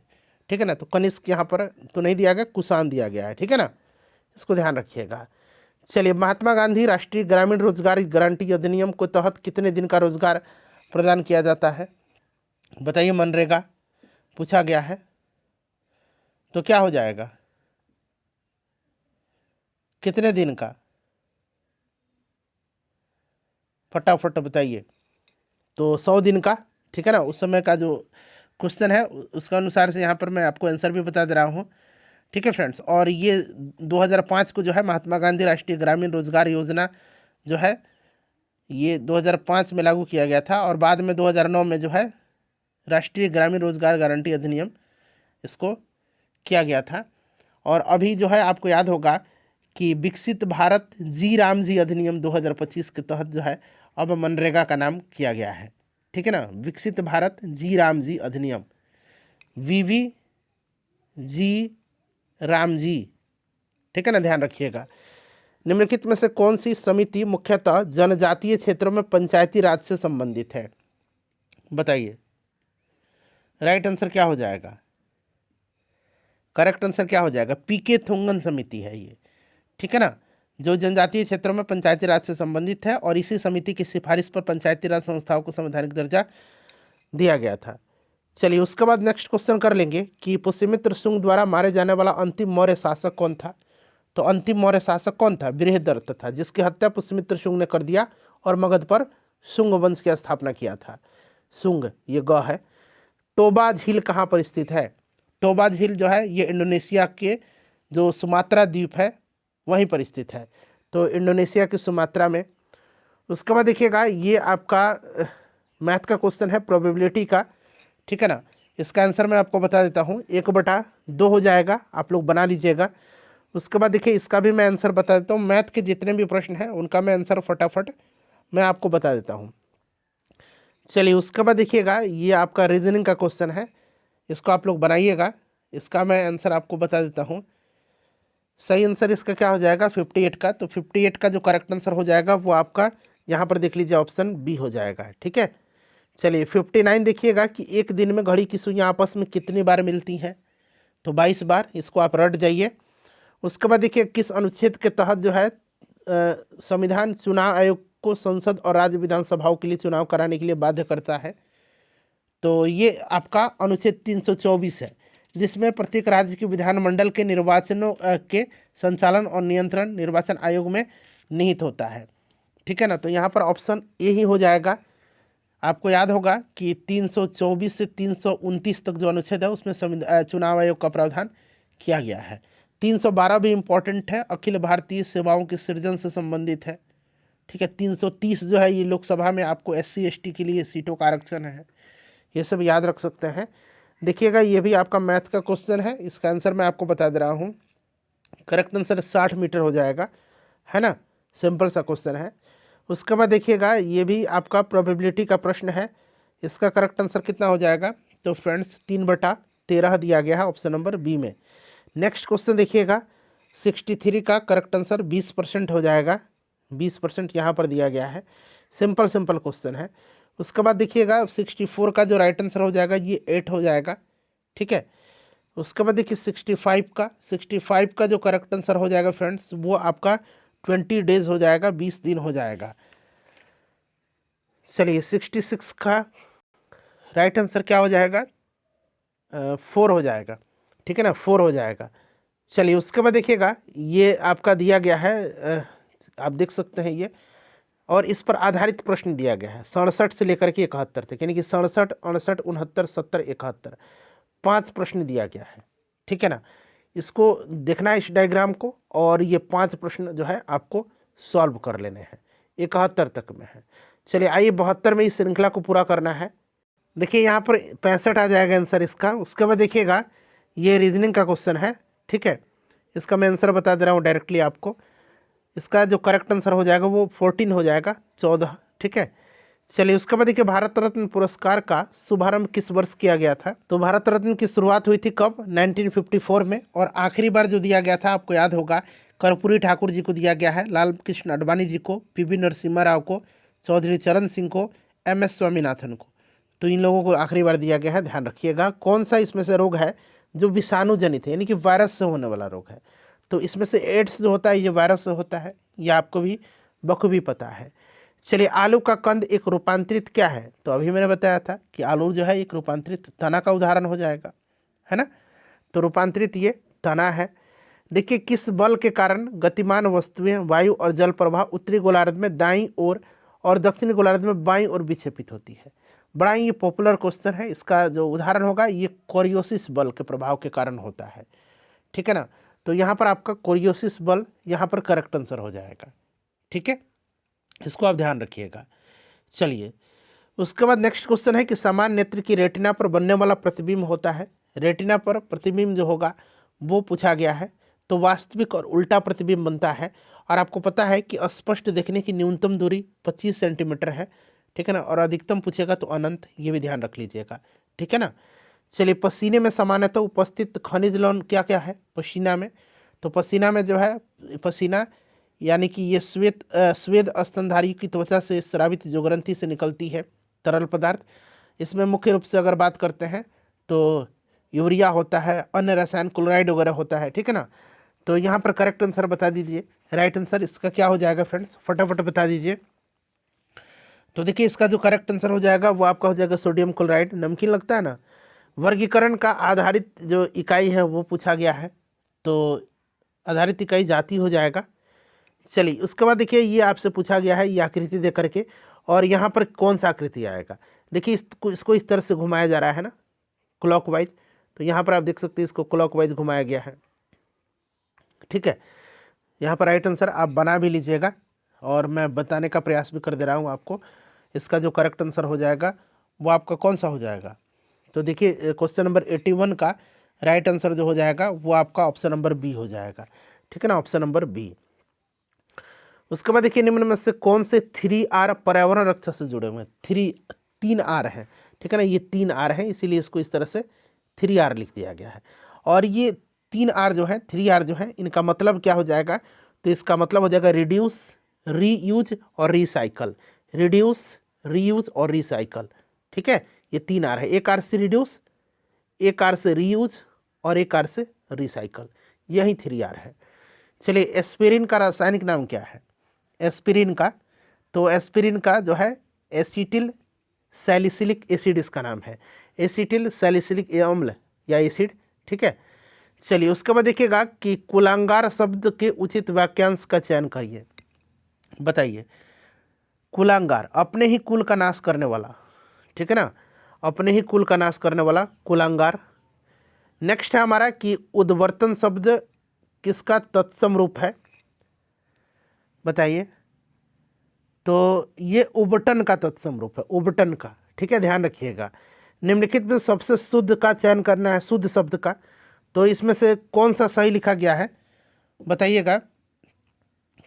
ठीक है ना। तो कनिष्क यहाँ पर तो नहीं दिया गया, कुषाण दिया गया है, ठीक है ना, इसको ध्यान रखिएगा। चलिए, महात्मा गांधी राष्ट्रीय ग्रामीण रोजगार गारंटी अधिनियम के तहत कितने दिन का रोजगार प्रदान किया जाता है? बताइए, मनरेगा पूछा गया है तो क्या हो जाएगा, कितने दिन का, फटाफट बताइए। तो 100 दिन का, ठीक है ना। उस समय का जो क्वेश्चन है उसका अनुसार से यहाँ पर मैं आपको आंसर भी बता दे रहा हूँ, ठीक है फ्रेंड्स। और ये 2005 को जो है महात्मा गांधी राष्ट्रीय ग्रामीण रोजगार योजना जो है ये 2005 में लागू किया गया था, और बाद में 2009 में जो है राष्ट्रीय ग्रामीण रोजगार गारंटी अधिनियम इसको किया गया था। और अभी जो है आपको याद होगा कि विकसित भारत जी राम जी अधिनियम 2025 के तहत जो है अब मनरेगा का नाम किया गया है, ठीक है ना। विकसित भारत जी राम जी अधिनियम, वीवी जी राम जी, ठीक है ना, ध्यान रखिएगा। निम्नलिखित में से कौन सी समिति मुख्यतः जनजातीय क्षेत्रों में पंचायती राज से संबंधित है? बताइए, राइट आंसर क्या हो जाएगा, करेक्ट आंसर क्या हो जाएगा? पीके थुंगन समिति है ये, ठीक है ना, जो जनजातीय क्षेत्रों में पंचायती राज से संबंधित है, और इसी समिति की सिफारिश पर पंचायती राज संस्थाओं को संवैधानिक दर्जा दिया गया था। चलिए, उसके बाद नेक्स्ट क्वेश्चन कर लेंगे कि पुष्यमित्र शुंग द्वारा मारे जाने वाला अंतिम मौर्य शासक कौन था? तो अंतिम मौर्य शासक कौन था? बृहदरथ था, जिसकी हत्या पुष्यमित्र शुंग ने कर दिया और मगध पर शुंग वंश की स्थापना किया था। शुंग, ये ग है। टोबा झील कहाँ पर स्थित है? टोबा झील जो है ये इंडोनेशिया के जो सुमात्रा द्वीप है वहीं पर स्थित है, तो इंडोनेशिया के सुमात्रा में। उसके बाद देखिएगा, ये आपका मैथ का क्वेश्चन है, प्रोबेबिलिटी का, ठीक है ना। इसका आंसर मैं आपको बता देता हूँ, 1/2 हो जाएगा, आप लोग बना लीजिएगा। उसके बाद देखिए, इसका भी मैं आंसर बता देता हूँ। मैथ के जितने भी प्रश्न हैं उनका मैं आंसर फटाफट मैं आपको बता देता हूँ। चलिए, उसके बाद देखिएगा, ये आपका रीजनिंग का क्वेश्चन है, इसको आप लोग बनाइएगा। इसका मैं आंसर आपको बता देता हूँ। सही आंसर इसका क्या हो जाएगा? 58 का। तो 58 का जो करेक्ट आंसर हो जाएगा वो आपका यहाँ पर देख लीजिए, ऑप्शन बी हो जाएगा, ठीक है। चलिए, 59 देखिएगा कि एक दिन में घड़ी की सुइयाँ आपस में कितनी बार मिलती हैं? तो 22 बार, इसको आप रट जाइए। उसके बाद देखिए, किस अनुच्छेद के तहत जो है संविधान चुनाव आयोग को संसद और राज्य विधानसभाओं के लिए चुनाव कराने के लिए बाध्य करता है? तो ये आपका अनुच्छेद 324 है, जिसमें प्रत्येक राज्य के विधानमंडल के निर्वाचनों के संचालन और नियंत्रण निर्वाचन आयोग में निहित होता है, ठीक है ना। तो यहाँ पर ऑप्शन ए ही हो जाएगा। आपको याद होगा कि 324 से 329 तक जो अनुच्छेद है उसमें चुनाव आयोग का प्रावधान किया गया है। 312 भी इम्पोर्टेंट है, अखिल भारतीय सेवाओं के सृजन से संबंधित है, ठीक है। 330 जो है ये लोकसभा में आपको SC ST के लिए सीटों का आरक्षण है, ये सब याद रख सकते हैं। देखिएगा, ये भी आपका मैथ का क्वेश्चन है, इसका आंसर मैं आपको बता दे रहा हूँ। करेक्ट आंसर 60 मीटर हो जाएगा, है ना, सिंपल सा क्वेश्चन है। उसके बाद देखिएगा, ये भी आपका प्रोबेबिलिटी का प्रश्न है, इसका करेक्ट आंसर कितना हो जाएगा? तो फ्रेंड्स 3/13 दिया गया है ऑप्शन नंबर बी में। नेक्स्ट क्वेश्चन देखिएगा, 63 का करेक्ट आंसर 20% हो जाएगा, 20% यहाँ पर दिया गया है। सिंपल क्वेश्चन है। उसके बाद देखिएगा, 64 का जो राइट आंसर हो जाएगा ये 8 हो जाएगा, ठीक है। उसके बाद देखिए 65 का जो करेक्ट आंसर हो जाएगा फ्रेंड्स वो आपका 20 डेज हो जाएगा, 20 दिन हो जाएगा। चलिए, 66 का राइट आंसर क्या हो जाएगा? 4 हो जाएगा, ठीक है ना, 4 हो जाएगा। चलिए, उसके बाद देखिएगा, ये आपका दिया गया है, आप देख सकते हैं ये, और इस पर आधारित प्रश्न दिया गया है 67 से लेकर के 71 तक, यानी कि 67, 68, 69, 70, 71, 5 प्रश्न दिया गया है, ठीक है ना। इसको देखना है इस डायग्राम को, और ये 5 प्रश्न जो है आपको सॉल्व कर लेने हैं, 71 तक में है। चलिए, आइए 72 में इस श्रृंखला को पूरा करना है। देखिए, यहाँ पर 65 आ जाएगा आंसर इसका। उसके बाद देखिएगा, ये रीजनिंग का क्वेश्चन है, ठीक है, इसका मैं आंसर बता दे रहा हूँ डायरेक्टली आपको। इसका जो करेक्ट आंसर हो जाएगा वो 14 हो जाएगा, 14, ठीक है। चलिए, उसके बाद देखिए, भारत रत्न पुरस्कार का शुभारंभ किस वर्ष किया गया था? तो भारत रत्न की शुरुआत हुई थी कब? 1954 में, और आखिरी बार जो दिया गया था आपको याद होगा, कर्पूरी ठाकुर जी को दिया गया है, लाल कृष्ण आडवाणी जी को, PV नरसिम्हा राव को, चौधरी चरण सिंह को, MS स्वामीनाथन को। तो इन लोगों को आखिरी बार दिया गया है, ध्यान रखिएगा। कौन सा इसमें से रोग है जो विषाणु जनित है यानी कि वायरस से होने वाला रोग है। तो इसमें से एड्स जो होता है ये वायरस से होता है, ये आपको भी बखूबी पता है। चलिए, आलू का कंद एक रूपांतरित क्या है? तो अभी मैंने बताया था कि आलू जो है एक रूपांतरित तना का उदाहरण हो जाएगा, है ना। तो रूपांतरित ये तना है। देखिए, किस बल के कारण गतिमान वस्तुएं वायु और जल प्रवाह उत्तरी गोलार्ध में दाईं ओर और दक्षिणी गोलार्ध में बाईं ओर विक्षेपित होती है? बड़ा ही ये पॉपुलर क्वेश्चन है। इसका जो उदाहरण होगा ये कोरियोसिस बल के प्रभाव के कारण होता है, ठीक है ना। तो यहाँ पर आपका कोरियोसिस बल यहाँ पर करेक्ट आंसर हो जाएगा, ठीक है, इसको आप ध्यान रखिएगा। चलिए, उसके बाद नेक्स्ट क्वेश्चन है कि समान नेत्र की रेटिना पर बनने वाला प्रतिबिंब होता है। रेटिना पर प्रतिबिंब जो होगा वो पूछा गया है। तो वास्तविक और उल्टा प्रतिबिंब बनता है। और आपको पता है कि स्पष्ट देखने की न्यूनतम दूरी 25 सेंटीमीटर है, ठीक है ना। और अधिकतम पूछेगा तो अनंत, ये भी ध्यान रख लीजिएगा, ठीक है ना। चलिए, पसीने में सामान्यतः उपस्थित खनिज लवण क्या क्या है पसीना में? तो पसीना में जो है, पसीना यानी कि ये स्वेद स्तनधारी की त्वचा से स्रावित जो ग्रंथि से निकलती है तरल पदार्थ, इसमें मुख्य रूप से अगर बात करते हैं तो यूरिया होता है, अन्य रसायन क्लोराइड वगैरह होता है, ठीक है ना। तो यहाँ पर करेक्ट आंसर बता दीजिए, राइट आंसर इसका क्या हो जाएगा फ्रेंड्स, फटाफट बता दीजिए। तो देखिए, इसका जो करेक्ट आंसर हो जाएगा वो आपका हो जाएगा सोडियम क्लोराइड। नमकीन लगता है ना। वर्गीकरण का आधारित जो इकाई है वो पूछा गया है, तो आधारित इकाई जाति हो जाएगा। चलिए, उसके बाद देखिए, ये आपसे पूछा गया है ये आकृति दे करके, और यहाँ पर कौन सा आकृति आएगा। देखिए, इसको इस तरह से घुमाया जा रहा है ना, क्लॉकवाइज। तो यहाँ पर आप देख सकते हैं इसको क्लॉकवाइज घुमाया गया है, ठीक है। यहाँ पर राइट आंसर आप बना भी लीजिएगा, और मैं बताने का प्रयास भी कर दे रहा हूँ आपको। इसका जो करेक्ट आंसर हो जाएगा वो आपका कौन सा हो जाएगा? तो देखिए, क्वेश्चन नंबर 81 का राइट आंसर जो हो जाएगा वो आपका ऑप्शन नंबर बी हो जाएगा, ठीक है ना, ऑप्शन नंबर बी। उसके बाद देखिए, निम्न में से कौन से 3R पर्यावरण रक्षा से जुड़े हुए हैं? 3R हैं, ठीक है ना, ये 3R हैं, इसीलिए इसको इस तरह से 3R लिख दिया गया है। और ये 3R जो है, 3R जो है, इनका मतलब क्या हो जाएगा? तो इसका मतलब हो जाएगा रिड्यूस, रीयूज और रिसाइकल। रिड्यूस, रीयूज और रिसाइकल, ठीक है। ये 3R है, एक R से रिड्यूस, एक R से रीयूज और एक R से रिसाइकल, यही 3R है। चलिए, एस्पिरिन का रासायनिक नाम क्या है? एस्पिरिन का, तो एस्पिरिन का जो है एसिटिल सैलिसिलिक एसिड इसका नाम है, एसिटिल सैलिसिलिक अम्ल या एसिड, ठीक है। चलिए, उसके बाद देखिएगा कि कुलांगार शब्द के उचित वाक्यांश का चयन करिए। बताइए, कुलांगार अपने ही कुल का नाश करने वाला, ठीक है ना, अपने ही कुल का नाश करने वाला कुलांगार। नेक्स्ट है हमारा कि उद्वर्तन शब्द किसका तत्सम रूप है? बताइए। तो ये उबटन का तत्सम रूप है, उबटन का, ठीक है, ध्यान रखिएगा। निम्नलिखित में सबसे शुद्ध का चयन करना है, शुद्ध शब्द का। तो इसमें से कौन सा सही लिखा गया है? बताइएगा,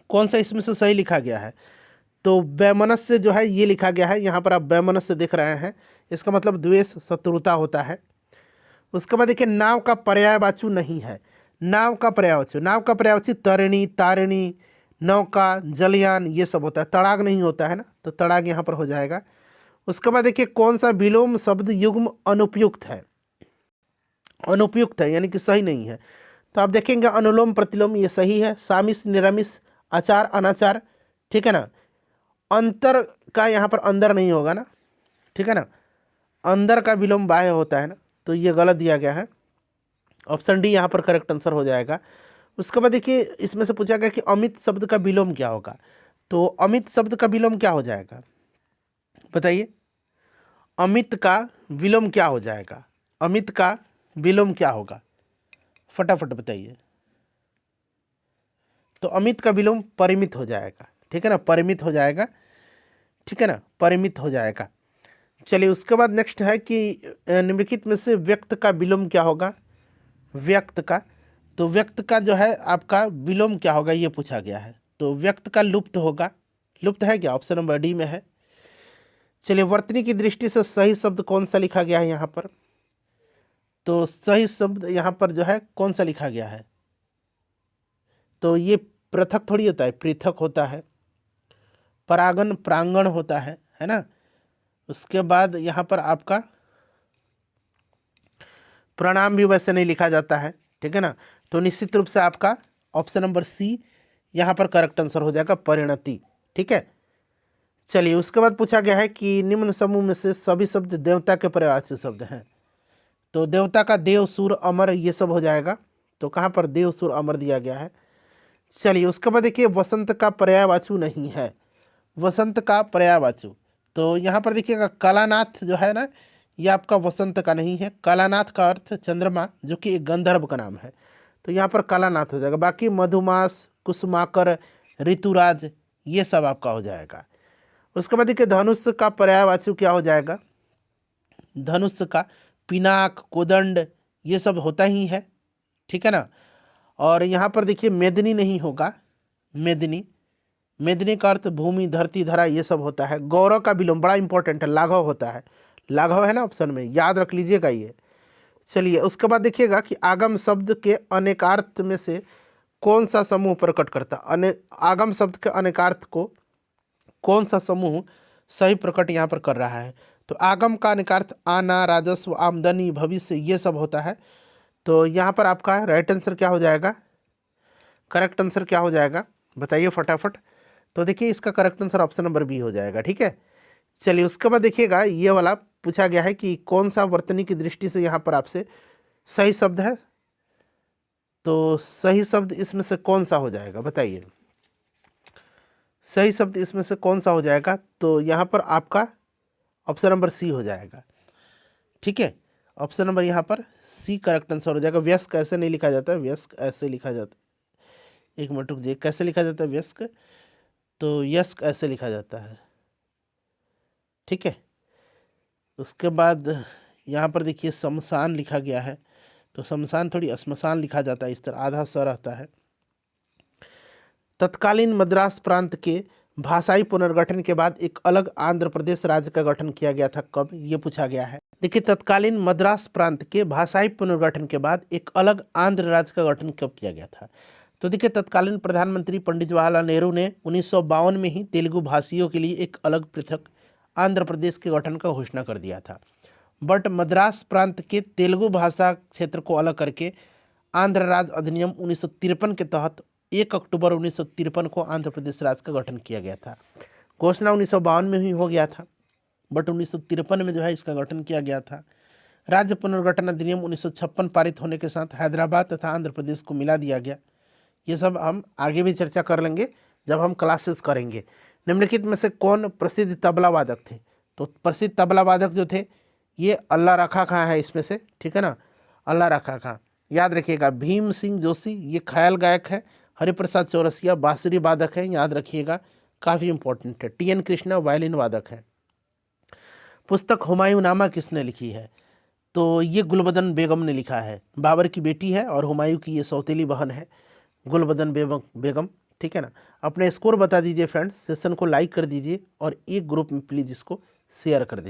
कौन सा इसमें से सही लिखा गया है? तो वैमनस्य जो है ये लिखा गया है, यहाँ पर आप वैमनस्य देख रहे हैं, इसका मतलब द्वेष, शत्रुता होता है। उसके बाद देखिए, नाव का पर्यायवाची नहीं है। नाव का पर्यायवाची, नाव का पर्यायवाची तरिणी, तारिणी, नौका, जलयान, ये सब होता है, तड़ाग नहीं होता है ना, तो तड़ाग यहाँ पर हो जाएगा। उसके बाद देखिए, कौन सा विलोम शब्द युग्म अनुपयुक्त है? अनुपयुक्त है यानी कि सही नहीं है। तो आप देखेंगे अनुलोम प्रतिलोम ये सही है, सामिस निरामिस, आचार अनाचार, ठीक है ना। अंतर का यहाँ पर अंदर नहीं होगा ना, ठीक है ना, अंदर का विलोम बाह्य होता है ना, तो ये गलत दिया गया है। ऑप्शन डी यहाँ पर करेक्ट आंसर हो जाएगा। उसके बाद देखिए, इसमें से पूछा गया कि अमित शब्द का विलोम क्या होगा? तो अमित शब्द का विलोम क्या हो जाएगा? बताइए, अमित का विलोम क्या हो जाएगा? अमित का विलोम क्या होगा? फटाफट बताइए। तो अमित का विलोम परिमित हो जाएगा, ठीक है ना, परिमित हो जाएगा, ठीक है ना, परिमित हो जाएगा। चलिए, उसके बाद नेक्स्ट है कि निम्नलिखित में से व्यक्त का विलोम क्या होगा? व्यक्त का, तो व्यक्त का जो है आपका विलोम क्या होगा ये पूछा गया है। तो व्यक्त का लुप्त होगा, लुप्त है क्या? ऑप्शन नंबर डी में है। चलिए, वर्तनी की दृष्टि से सही शब्द कौन सा लिखा गया है यहाँ पर? तो सही शब्द यहाँ पर जो है कौन सा लिखा गया है? तो ये पृथक थोड़ी होता है, पृथक होता है, परागण प्रांगण होता है ना। उसके बाद यहाँ पर आपका प्रणाम भी वैसे नहीं लिखा जाता है, ठीक है ना। तो निश्चित रूप से आपका ऑप्शन नंबर सी यहाँ पर करेक्ट आंसर हो जाएगा, परिणति, ठीक है। चलिए उसके बाद पूछा गया है कि निम्न समूह में से सभी शब्द देवता के पर्यायवाची शब्द हैं। तो देवता का देव, सुर, अमर ये सब हो जाएगा। तो कहाँ पर देव, सुर, अमर दिया गया है। चलिए उसके बाद देखिए वसंत का पर्यायवाची नहीं है, वसंत का पर्यायवाची। तो यहाँ पर देखिएगा कालानाथ जो है ना, ये आपका वसंत का नहीं है। कालानाथ का अर्थ चंद्रमा, जो कि एक गंधर्व का नाम है, तो यहाँ पर कालानाथ हो जाएगा। बाकी मधुमास, कुसुमाकर, ऋतुराज ये सब आपका हो जाएगा। उसके बाद देखिए धनुष का पर्यायवाची क्या हो जाएगा। धनुष का पिनाक, कोदंड ये सब होता ही है, ठीक है ना। और यहाँ पर देखिए मेदिनी नहीं होगा, मेदिनी, मेदिनी का अर्थ भूमि, धरती, धरा ये सब होता है। गौरव का विलोम बड़ा इंपॉर्टेंट है, लाघव होता है, लाघव है ना ऑप्शन में, याद रख लीजिएगा ये। चलिए उसके बाद देखिएगा कि आगम शब्द के अनेकार्थ में से कौन सा समूह प्रकट करता, आगम शब्द के अनेकार्थ को कौन सा समूह सही प्रकट यहाँ पर कर रहा है। तो आगम का अनेकार्थ आना, राजस्व, आमदनी, भविष्य ये सब होता है। तो यहाँ पर आपका राइट आंसर क्या हो जाएगा, करेक्ट आंसर क्या हो जाएगा बताइए फटाफट। तो देखिए इसका correct answer option number B हो जाएगा, ठीक है। चलिए उसके बाद देखिएगा ये वाला पूछा गया है कि कौन सा वर्तनी की दृष्टि से यहाँ पर आपसे सही शब्द है। तो सही शब्द इसमें से कौन सा हो जाएगा बताइए, सही शब्द इसमें से कौन सा हो जाएगा। तो यहाँ पर आपका ऑप्शन नंबर सी हो जाएगा, ठीक है। ऑप्शन नंबर यहाँ पर सी करेक्ट आंसर हो जाएगा। व्यस्क ऐसे नहीं लिखा जाता है, व्यस्क ऐसे लिखा जाता है। एक मिनट रुक जाइए, कैसे लिखा जाता है व्यस्क, तो यस्क ऐसे लिखा जाता है, ठीक है। उसके बाद यहाँ पर देखिए शमशान लिखा गया है, तो शमशान थोड़ी श्मशान लिखा जाता है, इस तरह आधा स रहता है। तत्कालीन मद्रास प्रांत के भाषाई पुनर्गठन के बाद एक अलग आंध्र प्रदेश राज्य का गठन किया गया था, कब, ये पूछा गया है। देखिए तत्कालीन मद्रास प्रांत के भाषाई पुनर्गठन के बाद एक अलग आंध्र राज्य का गठन कब किया गया था। तो देखिए तत्कालीन प्रधानमंत्री पंडित जवाहरलाल नेहरू ने 1952 में ही तेलुगु भाषियों के लिए एक अलग पृथक आंध्र प्रदेश के गठन का घोषणा कर दिया था। बट मद्रास प्रांत के तेलुगु भाषा क्षेत्र को अलग करके आंध्र राज्य अधिनियम 1953 के तहत 1 अक्टूबर 1953 को आंध्र प्रदेश राज्य का गठन किया गया था। घोषणा 1952 में ही हो गया था, बट 1953 में जो है इसका गठन किया गया था। राज्य पुनर्गठन अधिनियम 1956 पारित होने के साथ हैदराबाद तथा आंध्र प्रदेश को मिला दिया गया। ये सब हम आगे भी चर्चा कर लेंगे जब हम क्लासेस करेंगे। निम्नलिखित में से कौन प्रसिद्ध तबला वादक थे। तो प्रसिद्ध तबला वादक जो थे ये अल्लाह रखा खां है इसमें से, ठीक है ना, अल्लाह रखा खां। याद रखिएगा भीम सिंह जोशी ये ख्याल गायक है। हरिप्रसाद चौरसिया बांसुरी वादक है, याद रखिएगा काफ़ी इंपॉर्टेंट है। टी.एन. कृष्णा वायलिन वादक है। पुस्तक हुमायूं नामा किसने लिखी है। तो ये गुलबदन बेगम ने लिखा है, बाबर की बेटी है और हुमायूं की ये सौतेली बहन है गुलबदन बेगम, ठीक है ना। अपने स्कोर बता दीजिए फ्रेंड्स, सेशन को लाइक कर दीजिए और एक ग्रुप में प्लीज़ इसको शेयर कर दीजिए।